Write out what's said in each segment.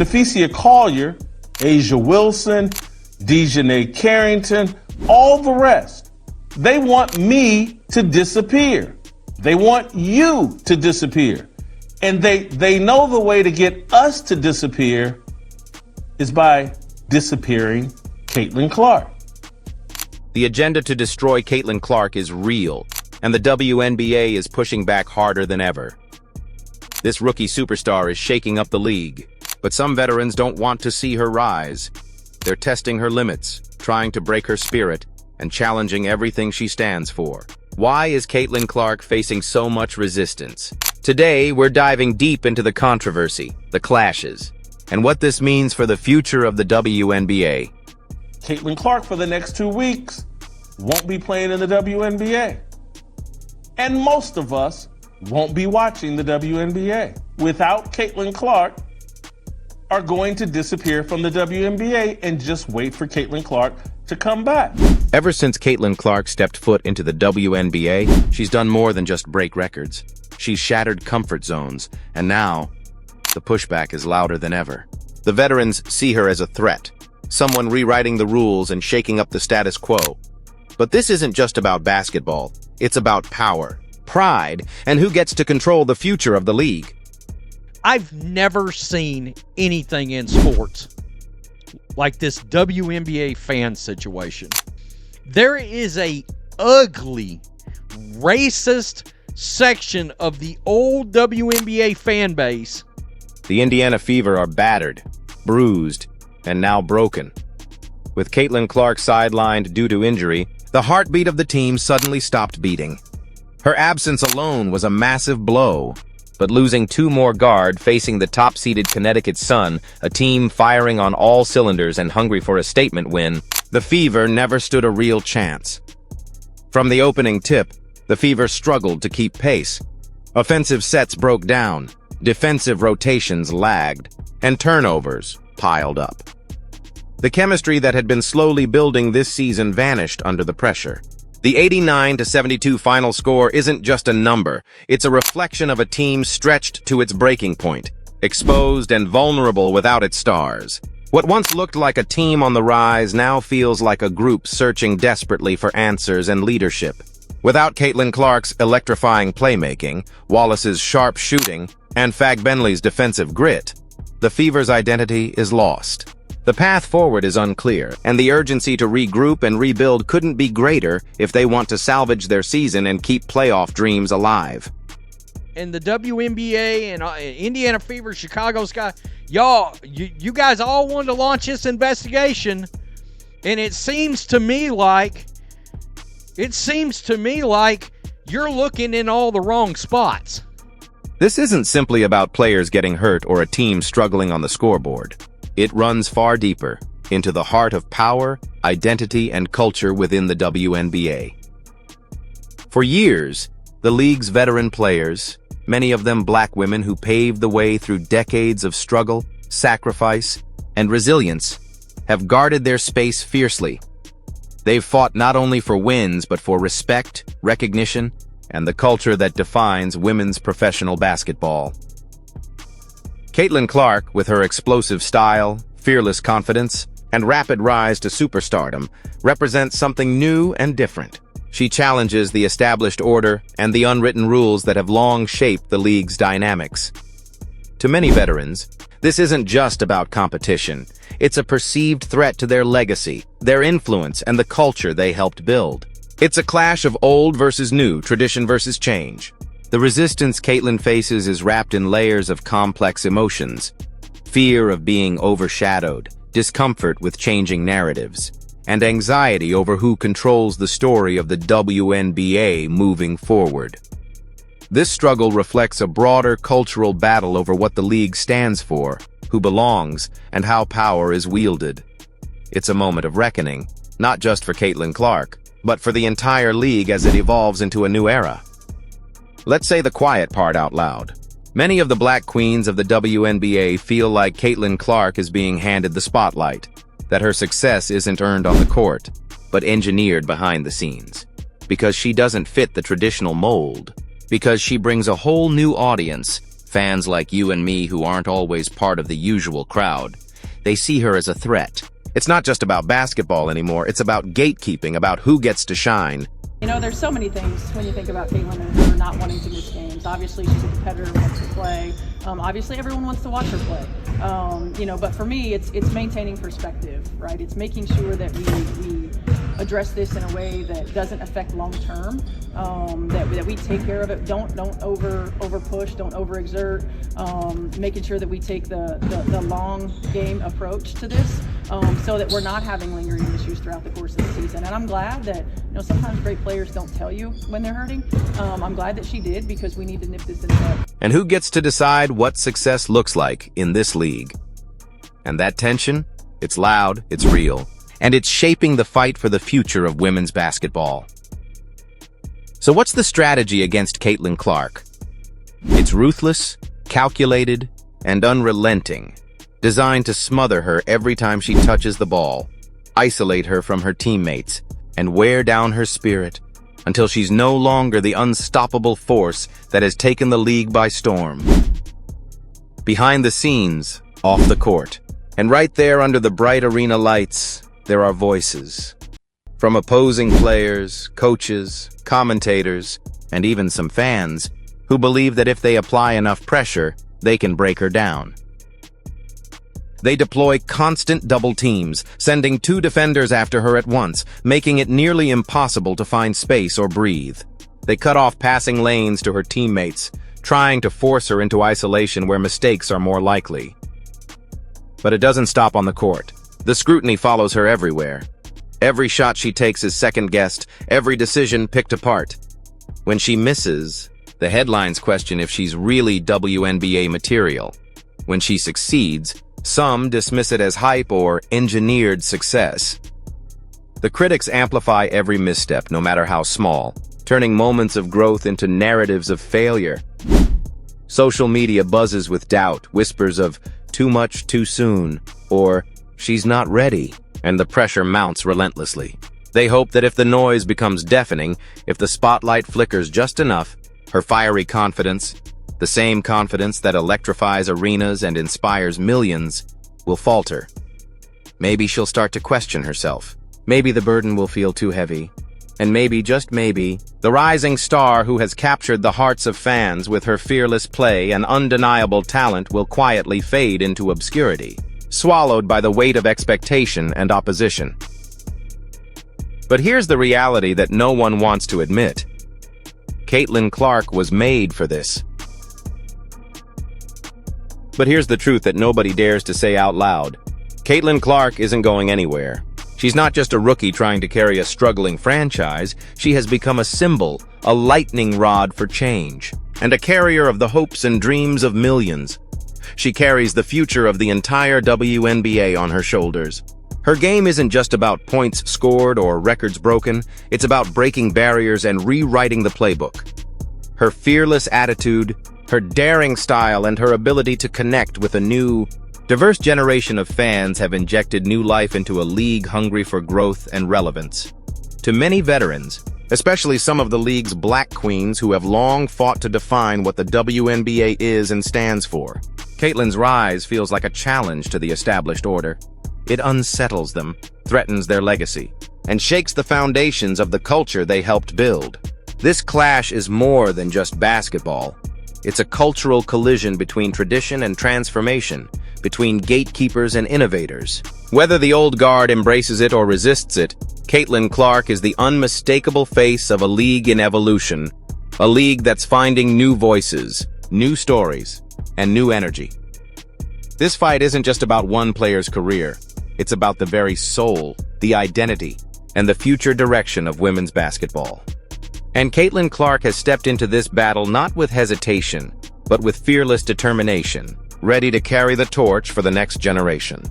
Nafisia Collier, Asia Wilson, Dejanay Carrington, all the rest, they want me to disappear. They want you to disappear. And they know the way to get us to disappear is by disappearing Caitlin Clark. The agenda to destroy Caitlin Clark is real, and the WNBA is pushing back harder than ever. This rookie superstar is shaking up the league, but some veterans don't want to see her rise. They're testing her limits, trying to break her spirit, and challenging everything she stands for. Why is Caitlin Clark facing so much resistance? Today, we're diving deep into the controversy, the clashes, and what this means for the future of the WNBA. Caitlin Clark, for the next 2 weeks, won't be playing in the WNBA. And most of us won't be watching the WNBA. Without Caitlin Clark, are going to disappear from the WNBA and just wait for Caitlin Clark to come back. Ever since Caitlin Clark stepped foot into the WNBA, she's done more than just break records. She's shattered comfort zones, and now, the pushback is louder than ever. The veterans see her as a threat, someone rewriting the rules and shaking up the status quo. But this isn't just about basketball. It's about power, pride, and who gets to control the future of the league. I've never seen anything in sports like this WNBA fan situation. There is a ugly, racist section of the old WNBA fan base. The Indiana Fever are battered, bruised, and now broken. With Caitlin Clark sidelined due to injury, the heartbeat of the team suddenly stopped beating. Her absence alone was a massive blow. But losing two more guard facing the top-seeded Connecticut Sun, a team firing on all cylinders and hungry for a statement win, the Fever never stood a real chance. From the opening tip, the Fever struggled to keep pace. Offensive sets broke down, defensive rotations lagged, and turnovers piled up. The chemistry that had been slowly building this season vanished under the pressure. The 89-72 final score isn't just a number, it's a reflection of a team stretched to its breaking point, exposed and vulnerable without its stars. What once looked like a team on the rise now feels like a group searching desperately for answers and leadership. Without Caitlin Clark's electrifying playmaking, Wallace's sharp shooting, and Fag Benley's defensive grit, the Fever's identity is lost. The path forward is unclear, and the urgency to regroup and rebuild couldn't be greater if they want to salvage their season and keep playoff dreams alive. And the WNBA and Indiana Fever, Chicago Sky, y'all, you guys all wanted to launch this investigation, and it seems to me like you're looking in all the wrong spots. This isn't simply about players getting hurt or a team struggling on the scoreboard. It runs far deeper, into the heart of power, identity, and culture within the WNBA. For years, the league's veteran players, many of them black women who paved the way through decades of struggle, sacrifice, and resilience, have guarded their space fiercely. They've fought not only for wins, but for respect, recognition, and the culture that defines women's professional basketball. Caitlin Clark, with her explosive style, fearless confidence, and rapid rise to superstardom, represents something new and different. She challenges the established order and the unwritten rules that have long shaped the league's dynamics. To many veterans, this isn't just about competition. It's a perceived threat to their legacy, their influence, and the culture they helped build. It's a clash of old versus new, tradition versus change. The resistance Caitlin faces is wrapped in layers of complex emotions: fear of being overshadowed, discomfort with changing narratives, and anxiety over who controls the story of the WNBA moving forward. This struggle reflects a broader cultural battle over what the league stands for, who belongs, and how power is wielded. It's a moment of reckoning, not just for Caitlin Clark, but for the entire league as it evolves into a new era. Let's say the quiet part out loud. Many of the black queens of the WNBA feel like Caitlin Clark is being handed the spotlight, that her success isn't earned on the court, but engineered behind the scenes. Because she doesn't fit the traditional mold. Because she brings a whole new audience, Fans like you and me who aren't always part of the usual crowd. They see her as a threat. It's not just about basketball anymore, it's about gatekeeping, about who gets to shine. You know, there's so many things when you think about Caitlin and her not wanting to miss games. Obviously, she's a competitor, wants to play. Obviously, everyone wants to watch her play. You know, but for me, it's maintaining perspective, right? It's making sure that we address this in a way that doesn't affect long term. That we take care of it. Don't over push. Don't overexert. Making sure that we take the long game approach to this, so that we're not having lingering issues throughout the course of the season. And I'm glad that, you know, sometimes great players don't tell you when they're hurting. I'm glad that she did, because we need to nip this in the bud. And who gets to decide what success looks like in this league? And that tension? It's loud, it's real, and it's shaping the fight for the future of women's basketball. So what's the strategy against Caitlin Clark? It's ruthless, calculated, and unrelenting, designed to smother her every time she touches the ball, isolate her from her teammates, and wear down her spirit until she's no longer the unstoppable force that has taken the league by storm. Behind the scenes, off the court, and right there under the bright arena lights, there are voices. From opposing players, coaches, commentators, and even some fans who believe that if they apply enough pressure, they can break her down. They deploy constant double teams, sending 2 defenders after her at once, making it nearly impossible to find space or breathe. They cut off passing lanes to her teammates, trying to force her into isolation where mistakes are more likely. But it doesn't stop on the court. The scrutiny follows her everywhere. Every shot she takes is second-guessed, every decision picked apart. When she misses, the headlines question if she's really WNBA material. When she succeeds, some dismiss it as hype or engineered success. The critics amplify every misstep, no matter how small, turning moments of growth into narratives of failure. Social media buzzes with doubt, whispers of too much too soon, or she's not ready, and the pressure mounts relentlessly. They hope that if the noise becomes deafening, if the spotlight flickers just enough, her fiery confidence, the same confidence that electrifies arenas and inspires millions, will falter. Maybe she'll start to question herself. Maybe the burden will feel too heavy. And maybe, just maybe, the rising star who has captured the hearts of fans with her fearless play and undeniable talent will quietly fade into obscurity, swallowed by the weight of expectation and opposition. But here's the reality that no one wants to admit. Caitlin Clark was made for this. But here's the truth that nobody dares to say out loud. Caitlin Clark isn't going anywhere. She's not just a rookie trying to carry a struggling franchise, she has become a symbol, a lightning rod for change, and a carrier of the hopes and dreams of millions. She carries the future of the entire WNBA on her shoulders. Her game isn't just about points scored or records broken, it's about breaking barriers and rewriting the playbook. Her fearless attitude, her daring style, and her ability to connect with a new, diverse generation of fans have injected new life into a league hungry for growth and relevance. To many veterans, especially some of the league's black queens who have long fought to define what the WNBA is and stands for, Caitlin's rise feels like a challenge to the established order. It unsettles them, threatens their legacy, and shakes the foundations of the culture they helped build. This clash is more than just basketball. It's a cultural collision between tradition and transformation, between gatekeepers and innovators. Whether the old guard embraces it or resists it, Caitlin Clark is the unmistakable face of a league in evolution, a league that's finding new voices, new stories, and new energy. This fight isn't just about one player's career. It's about the very soul, the identity, and the future direction of women's basketball. And Caitlin Clark has stepped into this battle not with hesitation, but with fearless determination, ready to carry the torch for the next generation.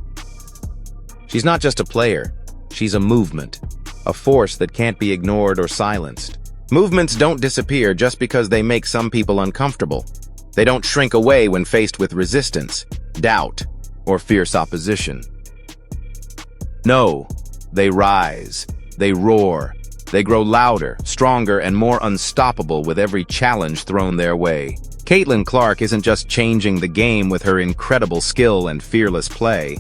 She's not just a player, she's a movement, a force that can't be ignored or silenced. Movements don't disappear just because they make some people uncomfortable. They don't shrink away when faced with resistance, doubt, or fierce opposition. No, they rise, they roar, they grow louder, stronger, and more unstoppable with every challenge thrown their way. Caitlin Clark isn't just changing the game with her incredible skill and fearless play.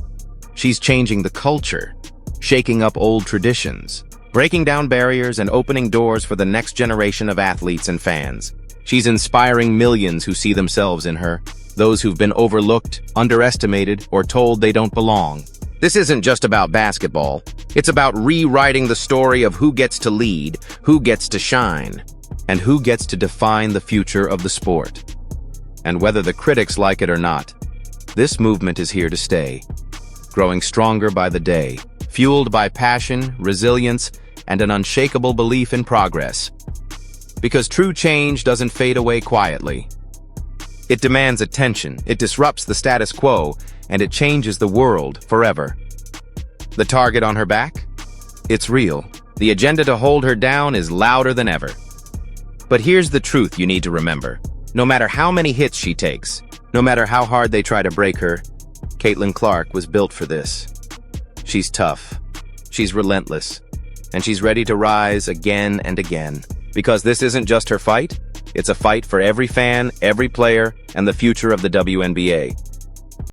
She's changing the culture, shaking up old traditions, breaking down barriers and opening doors for the next generation of athletes and fans. She's inspiring millions who see themselves in her, those who've been overlooked, underestimated, or told they don't belong. This isn't just about basketball. It's about rewriting the story of who gets to lead, who gets to shine, and who gets to define the future of the sport. And whether the critics like it or not, this movement is here to stay, growing stronger by the day, fueled by passion, resilience, and an unshakable belief in progress. Because true change doesn't fade away quietly. It demands attention, it disrupts the status quo, and it changes the world forever. The target on her back? It's real. The agenda to hold her down is louder than ever. But here's the truth you need to remember. No matter how many hits she takes, no matter how hard they try to break her, Caitlin Clark was built for this. She's tough, she's relentless, and she's ready to rise again and again. Because this isn't just her fight, it's a fight for every fan, every player, and the future of the WNBA.